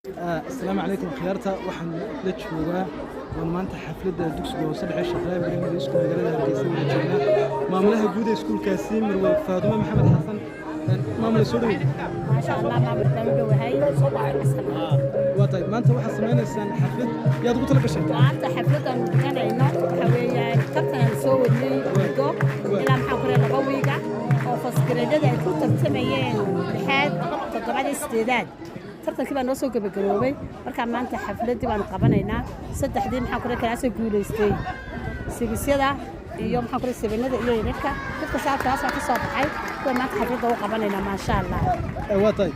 السلام عليكم خيارتا waxaan la joogaa maanta xafladda dugsiga hoose dhexe shaqaale primary school magaalada Hargeysa ee jooga maamulaha guud ee iskuulkaasi Marwe Faadumo Maxamed Xasan maamul soo dhaweey ما شاء الله ما بدنا وهي waatay maanta waxa sameynaysan xaflad yaad ugu tala gashay maanta xafladan kanayno waxa weeyaan kabtan soo wadnay wiigo ilaa maxaa kore laba wiiga oo faskiradada ay ku tartamayeen lixaad toddobaad sideedaad tartankii baa noo soo gabagaboobay marka maanta xafladii baan qabanaynaa saddexdii maxaa kore kala soo guuleystay sigisyada iyo maxaa kore sabanada iyo yarka dadka saarkaas ka soo baxay kuwa maanta xafladda u qabanaynaa ma sha Allah waatay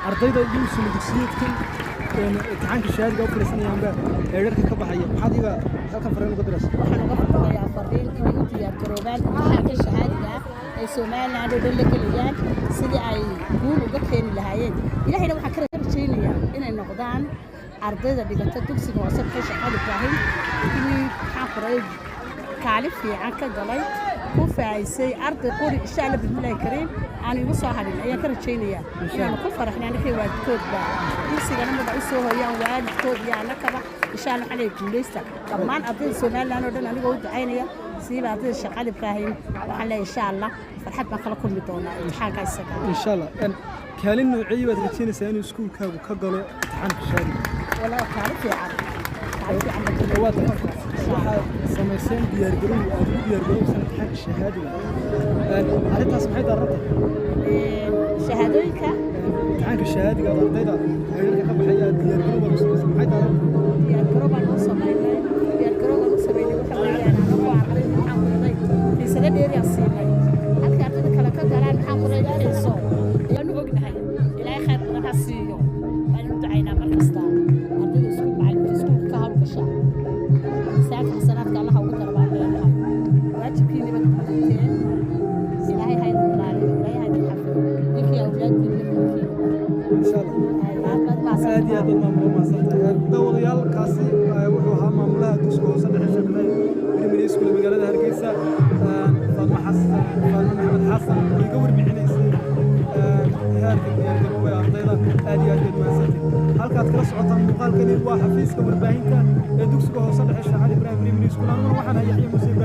ardayda iyo dugsiyeedkan imtixaanka shahaadiga u fariisanayaan baa heerarka ka baxaya maxaad iga halkan fariin uga diraysaa waxaan uga fadhiyaa fariin inay u diyaar garoobaan imtixaanka shahaadiga ay Soomaaliland oo dhan la geliyaan sidii ay guul uga keeni lahaayeen ilaahayna waxaan ka rajaynayaa inay noqdaan ardayda dhigata dugsiga hoose ee shaqada Ibrahim inay xaqray kaalin fiican ka galay ku faa'iisay arday qori insha Allah bismillaah kariim aan igu soo hadin ayaan ka rajaynayaa inaan ku faraxnaan ka waadkoodba dugsigana ma u soo hoyaan waadkood iyo anakaba insha Allah xalay guuleysta dhammaan ardayda Soomaaliland oo dhan aniga u ducaynaya سيب عطيه الشقال إبراهيم وحلا إن شاء الله فرحت ما خلق كل مدونا الحاجة السكر إن شاء الله أن كالين نوعية وترتين سياني سكول كابو كقلة امتحان الشهادة ولا تعرف يا عم تعرف يا عم الجوات سميسين بيرجرون أو بيرجرون سنة امتحان الشهادة عرفتها سمعت الرطة شهادويك امتحان الشهادة قال ضيدا هيرجع قبل حياة بيرجرون ولا سمعت الرطة بيرجرون ولا سمعت بيرجرون ولا سمعت وحنا يعني في سنة دير يصيبني أنت أعطيك كلا كذا محاضرة يحسوا لأنه بقنها إلى آخر راح أسيو أنا متعينة مركزتان أعطيك سكول معلم سكول كهرب كشاف ساعات حسنات الله وقدر بعد لها واجبيني بكتير إلهي هاي الدلالة إلهي هاي الحفل لك يا أولاد إن شاء الله هذه هذا المملوك ما صرت دور ريال كاسي وحوها مملوك تسكو صدق شكله من يسكن مقالة هرقيسة فاطمة محمد حسن يقور بعنيسي هارك يقربوا يا أرضينا آدي الماساتي هل كانت كلا سعوطة مقال كان يلوى حفيز كمرباهينك دوكسكو صدح الشعال إبراهيم من يسكن أنا وحنا يحيي مسيب